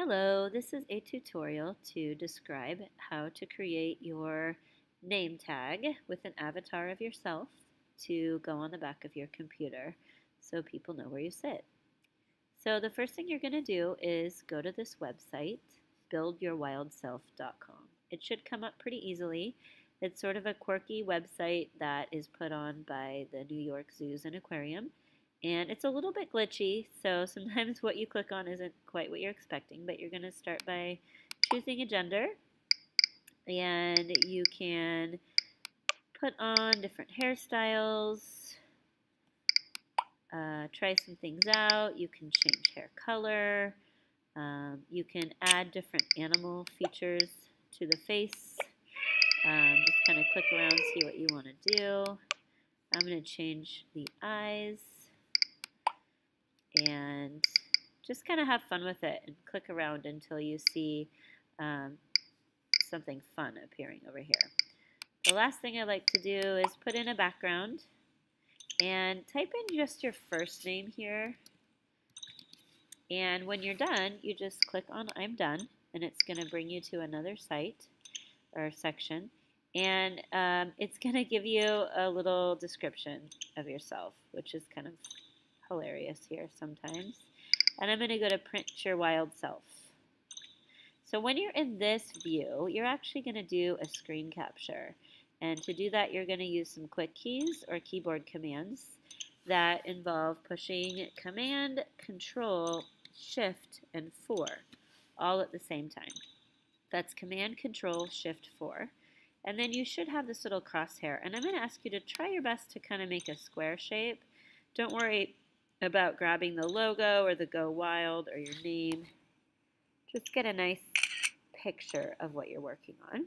Hello, this is a tutorial to describe how to create your name tag with an avatar of yourself to go on the back of your computer so people know where you sit. So the first thing you're going to do is go to this website, buildyourwildself.com. It should come up pretty easily. It's sort of a quirky website that is put on by the New York Zoos and Aquarium. And it's a little bit glitchy, so sometimes what you click on isn't quite what you're expecting, but you're going to start by choosing a gender, and you can put on different hairstyles, try some things out. You can change hair color. You can add different animal features to the face. Just kind of click around, see what you want to do. I'm going to change the eyes. And just kind of have fun with it and click around until you see something fun appearing over here. The last thing I like to do is put in a background and type in just your first name here. And when you're done, you just click on I'm done, and it's going to bring you to another site or section. And it's going to give you a little description of yourself, which is kind of hilarious here sometimes. And I'm going to go to print your wild self. So when you're in this view, you're actually going to do a screen capture. And to do that, you're going to use some quick keys or keyboard commands that involve pushing Command, Control, Shift, and 4 all at the same time. That's Command, Control, Shift, 4. And then you should have this little crosshair. And I'm going to ask you to try your best to kind of make a square shape. Don't worry about grabbing the logo or the Go Wild or your name. Just get a nice picture of what you're working on.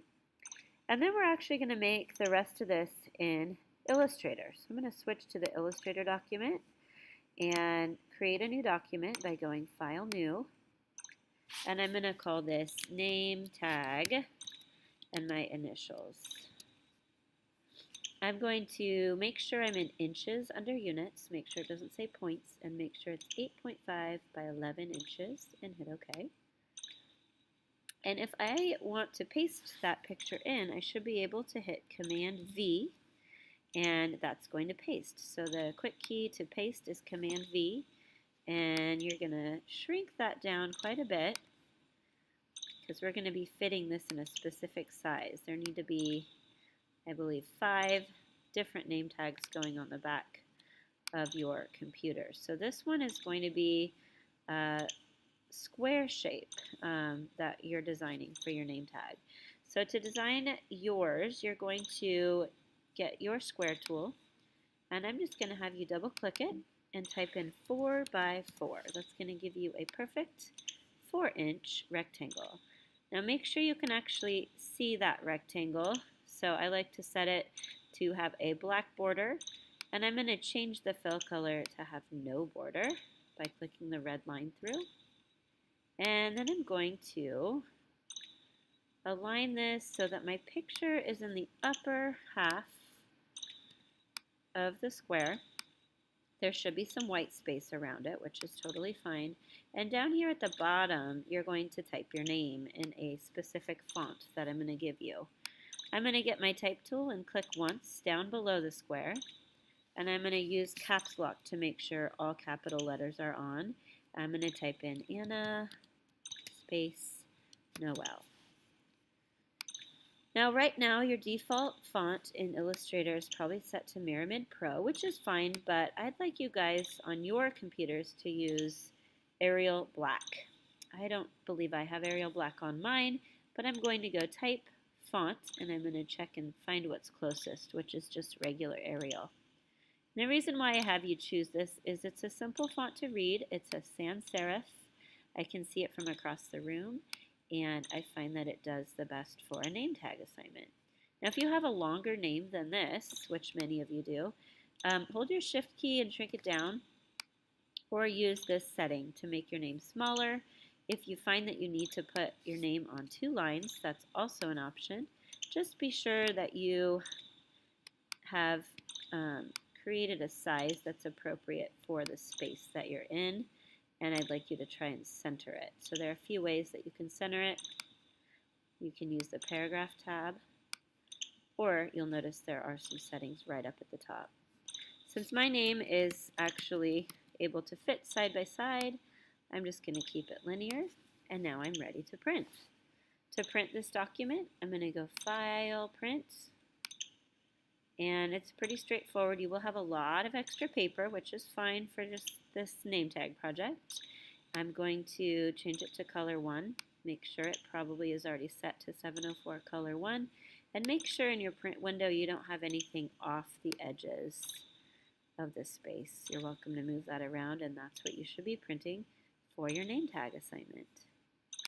And then we're actually going to make the rest of this in Illustrator. So I'm going to switch to the Illustrator document and create a new document by going File, New. And I'm going to call this Name Tag and my initials. I'm going to make sure I'm in inches under units, make sure it doesn't say points, and make sure it's 8.5 by 11 inches, and hit OK. And if I want to paste that picture in, I should be able to hit Command V, and that's going to paste. So the quick key to paste is Command V, and you're going to shrink that down quite a bit because we're going to be fitting this in a specific size. There need to be, I believe, 5 different name tags going on the back of your computer. So this one is going to be a square shape that you're designing for your name tag. So to design yours, you're going to get your square tool, and I'm just going to have you double click it and type in 4 by 4. That's going to give you a perfect 4-inch rectangle. Now make sure you can actually see that rectangle. So I like to set it to have a black border, and I'm going to change the fill color to have no border by clicking the red line through. And then I'm going to align this so that my picture is in the upper half of the square. There should be some white space around it, which is totally fine. And down here at the bottom, you're going to type your name in a specific font that I'm going to give you. I'm going to get my type tool and click once down below the square. And I'm going to use caps lock to make sure all capital letters are on. I'm going to type in Anna space Noel. Now right now your default font in Illustrator is probably set to Myramid Pro, which is fine, but I'd like you guys on your computers to use Arial Black. I don't believe I have Arial Black on mine, but I'm going to go type font, and I'm going to check and find what's closest, which is just regular Arial. And the reason why I have you choose this is it's a simple font to read. It's a sans serif. I can see it from across the room, and I find that it does the best for a name tag assignment. Now if you have a longer name than this, which many of you do, hold your shift key and shrink it down, or use this setting to make your name smaller. If you find that you need to put your name on 2 lines, that's also an option. Just be sure that you have created a size that's appropriate for the space that you're in. and I'd like you to try and center it. So there are a few ways that you can center it. You can use the paragraph tab, or you'll notice there are some settings right up at the top. Since my name is actually able to fit side by side, I'm just going to keep it linear, and now I'm ready to print. To print this document, I'm going to go File, Print, and it's pretty straightforward. You will have a lot of extra paper, which is fine for just this name tag project. I'm going to change it to color 1. Make sure it probably is already set to 704 color 1. And make sure in your print window you don't have anything off the edges of this space. You're welcome to move that around, and that's what you should be printing for your name tag assignment.